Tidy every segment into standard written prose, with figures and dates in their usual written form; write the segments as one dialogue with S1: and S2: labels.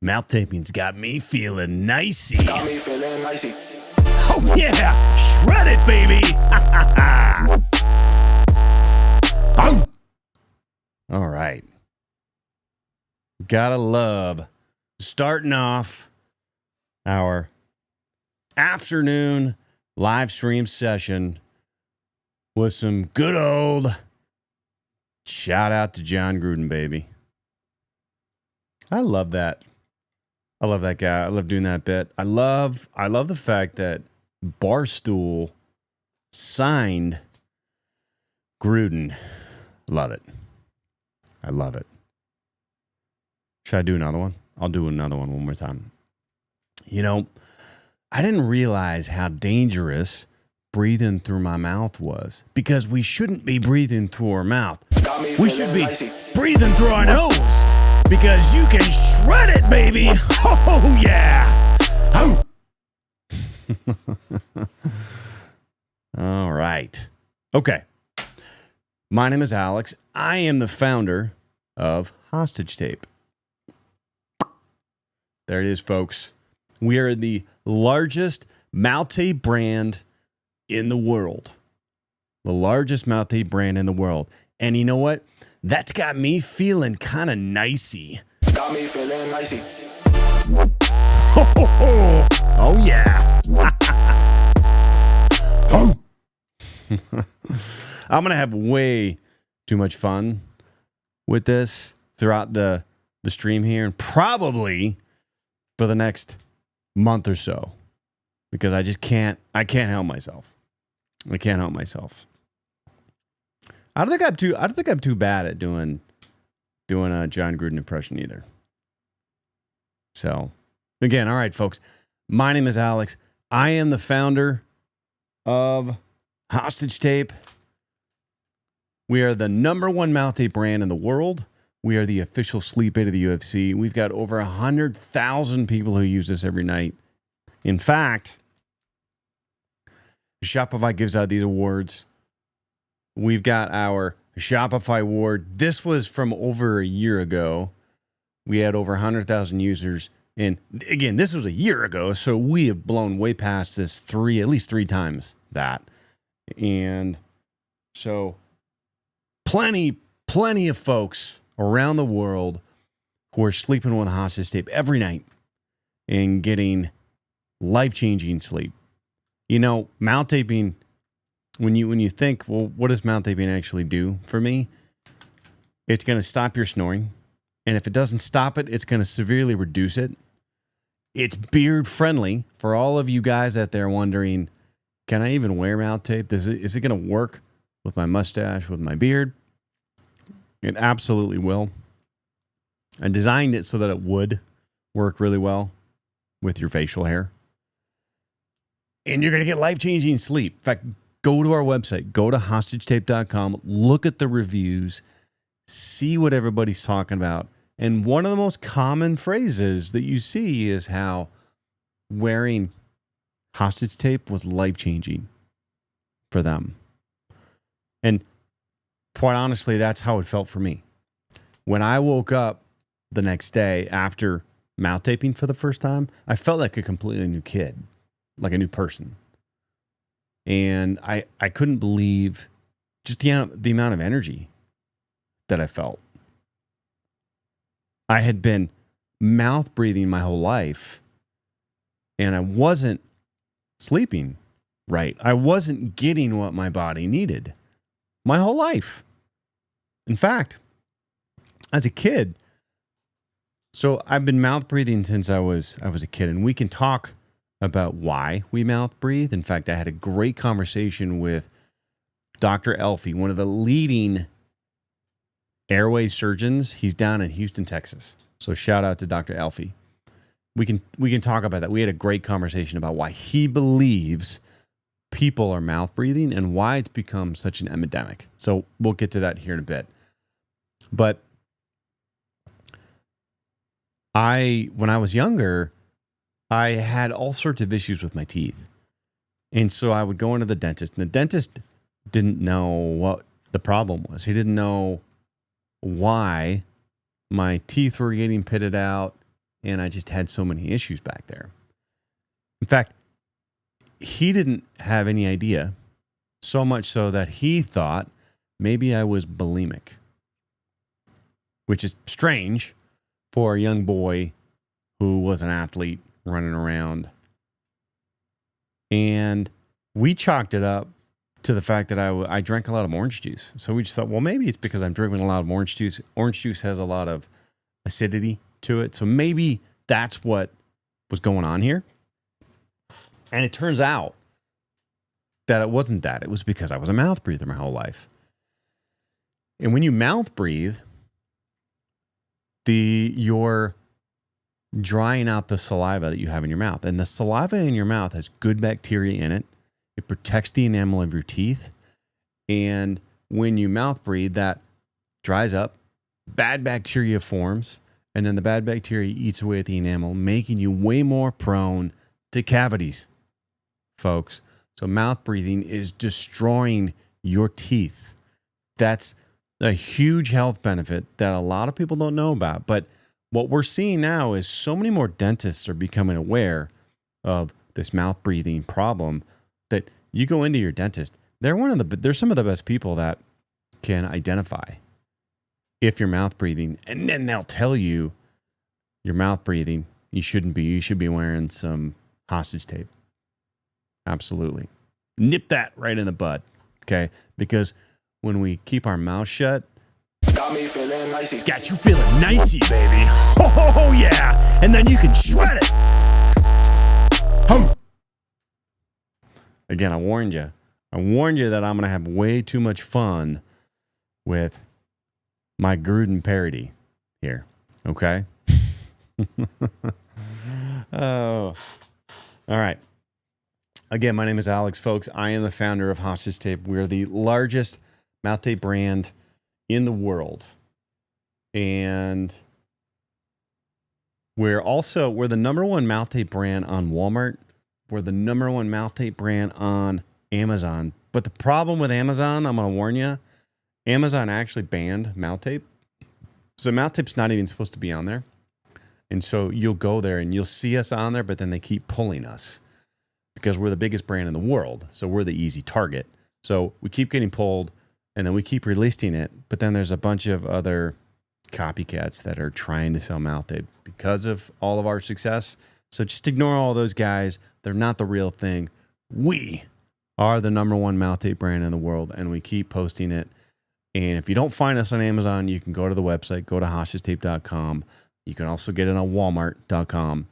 S1: Mouth taping's got me feeling nicey.
S2: Got me feeling nicey.
S1: Oh yeah, shred it, baby. Oh. All right. Gotta love starting off our afternoon live stream session with some good old shout out to John Gruden, baby. I love that. I love that guy. I love doing that bit. I love the fact that Barstool signed Gruden. Love it. I love it. Should I do another one? I'll do another one more time. You know, I didn't realize how dangerous breathing through my mouth was, because we shouldn't be breathing through our mouth. We should be breathing through our nose, because you can shred it, baby. Oh, yeah. Oh. All right. Okay. My name is Alex. I am the founder of Hostage Tape. There it is, folks. We are the largest mouth tape brand in the world. The largest mouth tape brand in the world. And you know what? That's got me feeling kind of nicey.
S2: Got me feeling nicey.
S1: Oh yeah. Oh. I'm going to have way too much fun with this throughout the stream here, and probably for the next month or so, because I can't help myself. I can't help myself. I don't think I'm too bad at doing a John Gruden impression either. So, again, all right, folks. My name is Alex. I am the founder of Hostage Tape. We are the #1 mouth tape brand in the world. We are the official sleep aid of the UFC. We've got over 100,000 people who use this every night. In fact, Shopify gives out these awards. We've got our Shopify award. This was from over a year ago. We had over 100,000 users. And again, this was a year ago, so we have blown way past this at least three times that. And so plenty of folks around the world who are sleeping with Hostage Tape every night and getting life-changing sleep. You know, mouth taping, when you think, well, what does mouth taping actually do for me? It's going to stop your snoring. And if it doesn't stop it, it's going to severely reduce it. It's beard friendly for all of you guys out there wondering, can I even wear mouth tape? Is it going to work with my mustache, with my beard? It absolutely will. I designed it so that it would work really well with your facial hair. And you're going to get life-changing sleep. In fact, go to our website, go to hostagetape.com, look at the reviews, see what everybody's talking about. And one of the most common phrases that you see is how wearing Hostage Tape was life-changing for them. And quite honestly, that's how it felt for me. When I woke up the next day after mouth taping for the first time, I felt like a completely new kid, like a new person. And I couldn't believe just the amount of energy that I felt. I had been mouth breathing my whole life, and I wasn't sleeping right. I wasn't getting what my body needed my whole life. In fact, as a kid, so I've been mouth breathing since I was a kid, and we can talk about why we mouth breathe. In fact, I had a great conversation with Dr. Elfie, one of the leading airway surgeons. He's down in Houston, Texas. So shout out to Dr. Elfie. We can talk about that. We had a great conversation about why he believes people are mouth breathing and why it's become such an epidemic. So we'll get to that here in a bit. But when I was younger, I had all sorts of issues with my teeth. And so I would go into the dentist, and the dentist didn't know what the problem was. He didn't know why my teeth were getting pitted out. and I just had so many issues back there. In fact, he didn't have any idea, so much so that he thought maybe I was bulimic, which is strange for a young boy who was an athlete running around. And we chalked it up to the fact that I drank a lot of orange juice. So we just thought, well, maybe it's because I'm drinking a lot of orange juice. Orange juice has a lot of acidity to it. So maybe that's what was going on here. And it turns out that it wasn't that. It was because I was a mouth breather my whole life. And when you mouth breathe, you're drying out the saliva that you have in your mouth. And the saliva in your mouth has good bacteria in it. It protects the enamel of your teeth. And when you mouth breathe, that dries up, bad bacteria forms, and then the bad bacteria eats away at the enamel, making you way more prone to cavities, folks. So mouth breathing is destroying your teeth. That's a huge health benefit that a lot of people don't know about. But what we're seeing now is so many more dentists are becoming aware of this mouth breathing problem that you go into your dentist. They're some of the best people that can identify if you're mouth breathing, and then they'll tell you you're mouth breathing. You shouldn't be. You should be wearing some hostage tape. Absolutely. Nip that right in the bud. Okay? Because when we keep our mouth shut,
S2: Got me feeling nicey.
S1: it's got you feeling nicey, baby. Oh, yeah. And then you can shred it. Hum. Again, I warned you. I warned you that I'm going to have way too much fun with my Gruden parody here. Okay? Oh. All right. Again, my name is Alex, folks. I am the founder of Hostage Tape. We're the largest mouth tape brand in the world. And we're the number one mouth tape brand on Walmart. We're the number one mouth tape brand on Amazon. But the problem with Amazon, I'm going to warn you, Amazon actually banned mouth tape. So mouth tape's not even supposed to be on there. And so you'll go there and you'll see us on there, but then they keep pulling us because we're the biggest brand in the world. So we're the easy target. So we keep getting pulled and then we keep releasing it. But then there's a bunch of other copycats that are trying to sell mouth tape because of all of our success. So just ignore all those guys. They're not the real thing. We are the number one mouth tape brand in the world, and we keep posting it. And if you don't find us on Amazon, you can go to the website, go to hostagetape.com. You can also get it on walmart.com.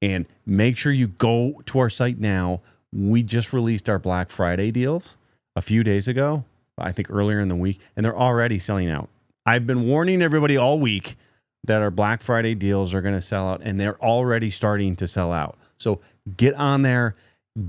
S1: And make sure you go to our site now. We just released our Black Friday deals a few days ago, I think earlier in the week, and they're already selling out. I've been warning everybody all week that our Black Friday deals are going to sell out, and they're already starting to sell out. So get on there,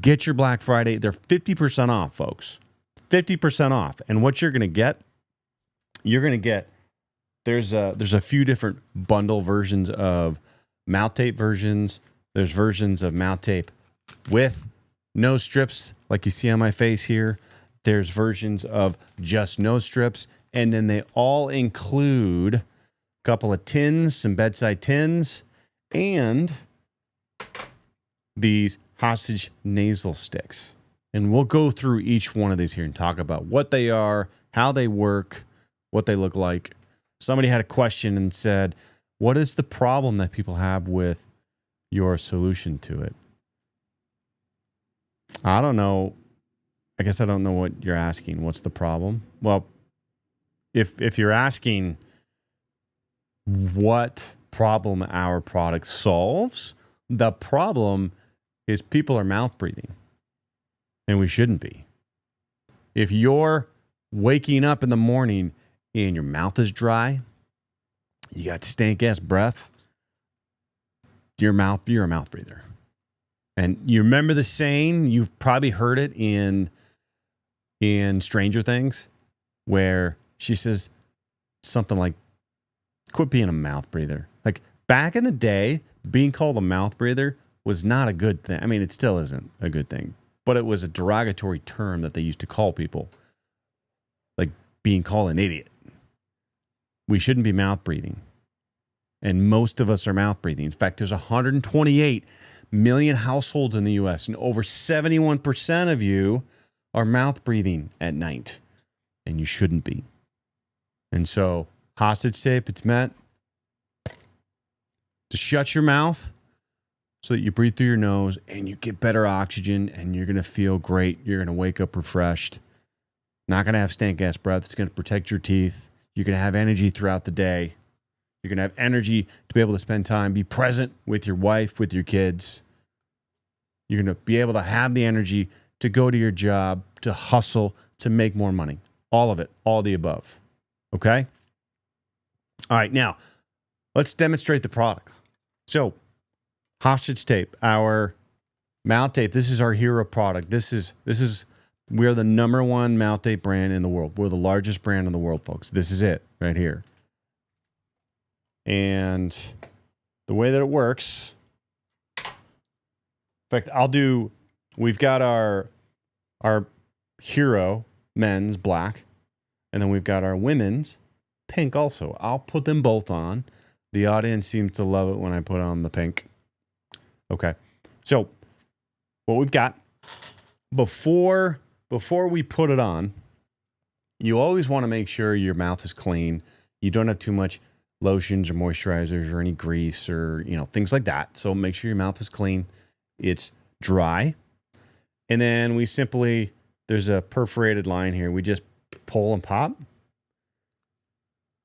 S1: get your Black Friday. They're 50% off, folks. 50% off. And what you're going to get, there's a few different bundle versions of mouth tape versions. There's versions of mouth tape with nose strips, like you see on my face here. There's versions of just nose strips. And then they all include a couple of tins, some bedside tins, and these hostage nasal sticks. And we'll go through each one of these here and talk about what they are, how they work, what they look like. Somebody had a question and said, what is the problem that people have with your solution to it? I don't know. I guess I don't know what you're asking. What's the problem? Well, if you're asking what problem our product solves, the problem is people are mouth breathing, and we shouldn't be. If you're waking up in the morning and your mouth is dry, you got stank ass breath, you're a mouth breather. And you remember the saying, you've probably heard it in Stranger Things, where she says something like, quit being a mouth breather. Like back in the day, being called a mouth breather was not a good thing. I mean, it still isn't a good thing, but it was a derogatory term that they used to call people, like being called an idiot. We shouldn't be mouth breathing. And most of us are mouth breathing. In fact, there's 128 million households in the US, and over 71% of you are mouth breathing at night. And you shouldn't be. And so, hostage tape, it's meant to shut your mouth so that you breathe through your nose and you get better oxygen and you're going to feel great. You're going to wake up refreshed. Not going to have stank ass breath. It's going to protect your teeth. You're going to have energy throughout the day. You're going to have energy to be able to spend time, be present with your wife, with your kids. You're going to be able to have the energy to go to your job, to hustle, to make more money. All of it, all the above. Okay? All right, now, let's demonstrate the product. So, hostage tape, our mouth tape. This is our hero product. We are the number one mouth tape brand in the world. We're the largest brand in the world, folks. This is it right here. And the way that it works, in fact, we've got our hero men's black, and then we've got our women's pink also. I'll put them both on. The audience seems to love it when I put on the pink. Okay. So what we've got before we put it on, you always want to make sure your mouth is clean. You don't have too much lotions or moisturizers or any grease or, things like that. So make sure your mouth is clean. It's dry. And then there's a perforated line here. We just pull and pop.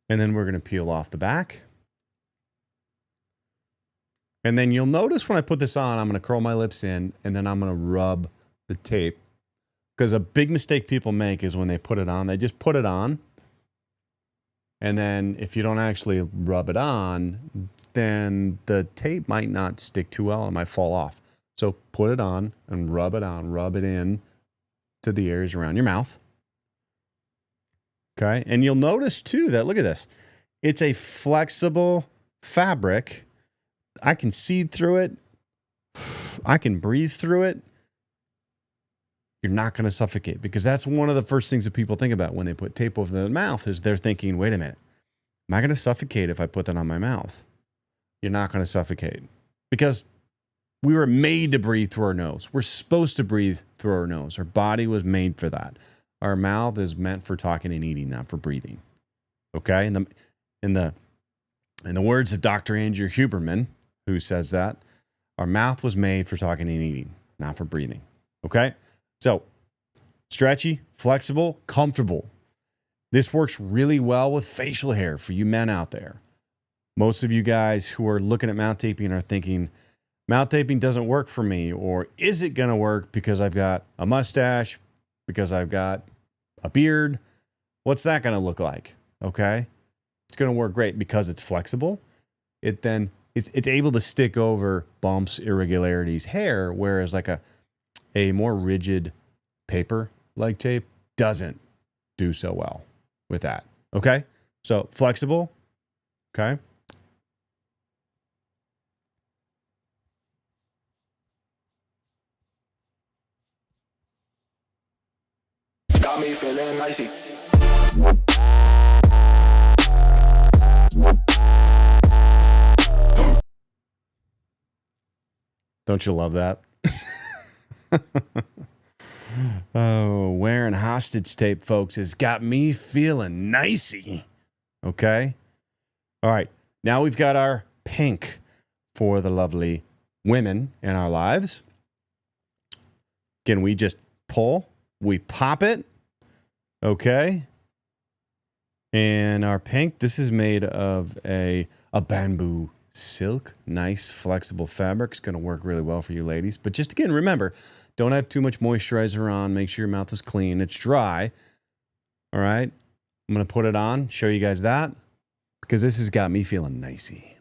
S1: And then we're going to peel off the back. And then you'll notice when I put this on, I'm going to curl my lips in, and then I'm going to rub the tape. Because a big mistake people make is when they put it on, they just put it on. And then if you don't actually rub it on, then the tape might not stick too well. It might fall off. So put it on and rub it on. Rub it in to the areas around your mouth. Okay? And you'll notice, too, that, look at this. It's a flexible fabric. I can see through it. I can breathe through it. You're not going to suffocate, because that's one of the first things that people think about when they put tape over their mouth is they're thinking, wait a minute, am I going to suffocate if I put that on my mouth? You're not going to suffocate, because we were made to breathe through our nose. We're supposed to breathe through our nose. Our body was made for that. Our mouth is meant for talking and eating, not for breathing. Okay? In the words of Dr. Andrew Huberman, who says that, our mouth was made for talking and eating, not for breathing. Okay? So, stretchy, flexible, comfortable. This works really well with facial hair for you men out there. Most of you guys who are looking at mouth taping are thinking, mouth taping doesn't work for me, or is it going to work because I've got a mustache, because I've got a beard? What's that going to look like? Okay? It's going to work great because it's flexible. It's able to stick over bumps, irregularities, hair, whereas like a more rigid paper like tape doesn't do so well with that. Okay? So flexible. Okay?
S2: Got me feeling icy.
S1: Don't you love that? Oh, wearing hostage tape, folks, has got me feeling nicey. Okay? All right. Now we've got our pink for the lovely women in our lives. Again, we just pull, we pop it. Okay? And our pink, this is made of a bamboo silk, nice flexible fabric. It's going to work really well for you ladies. But just again, remember, don't have too much moisturizer on. Make sure your mouth is clean. It's dry. All right. I'm going to put it on, show you guys that, because this has got me feeling nicey.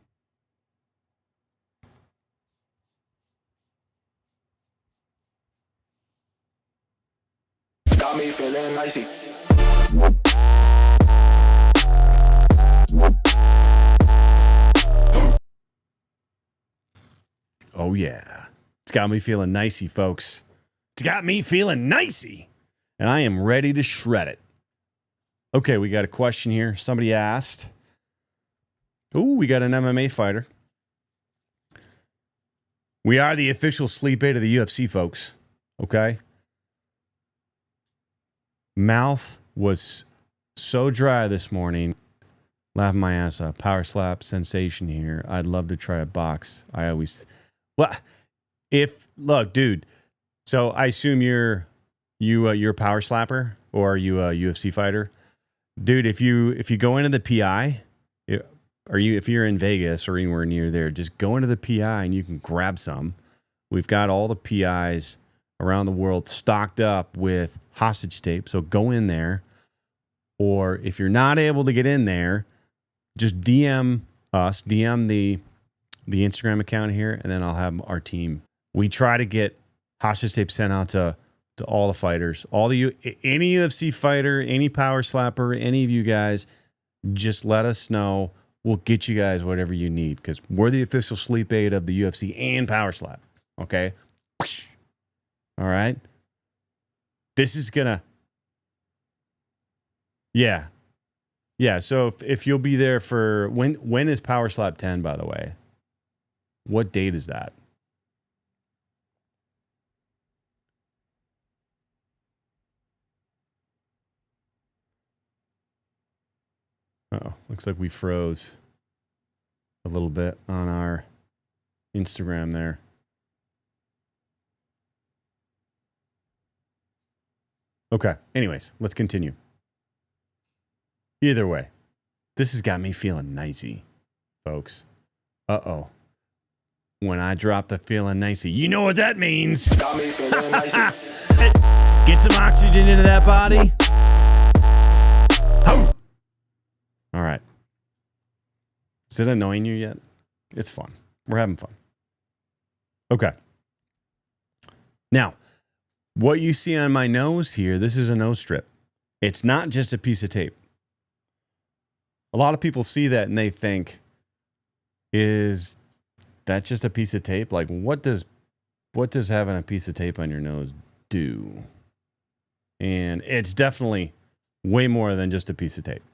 S2: Got me feeling icy.
S1: Oh, yeah. It's got me feeling nicey, folks. It's got me feeling nicey. And I am ready to shred it. Okay, we got a question here. Somebody asked, Ooh, we got an MMA fighter. We are the official sleep aid of the UFC, folks. Okay? Mouth was so dry this morning. Laughing my ass off. Power slap sensation here. I'd love to try a box. I always... Well, look, dude. So I assume you're a power slapper, or are you a UFC fighter? Dude, if you go into the PI... if you're in Vegas or anywhere near there, just go into the PI and you can grab some. We've got all the PIs around the world stocked up with hostage tape. So go in there. Or if you're not able to get in there, just DM us, DM the Instagram account here, and then I'll have our team. We try to get hostage tape sent out to all the fighters, any UFC fighter, any power slapper, any of you guys, just let us know. We'll get you guys whatever you need, because we're the official sleep aid of the UFC and Power Slap. Okay? All right? This is gonna... Yeah. Yeah, so if you'll be there for... When is Power Slap 10, by the way? What date is that? Uh-oh. Looks like we froze a little bit on our Instagram there. Okay. Anyways, let's continue. Either way, this has got me feeling nicey, folks. Uh-oh. When I drop the feeling nicey, you know what that means.
S2: Got me feeling nicey.
S1: Get some oxygen into that body. All right. Is it annoying you yet? It's fun. We're having fun. Okay. Now, what you see on my nose here, this is a nose strip. It's not just a piece of tape. A lot of people see that and they think, is that just a piece of tape? Like, what does having a piece of tape on your nose do? And it's definitely way more than just a piece of tape.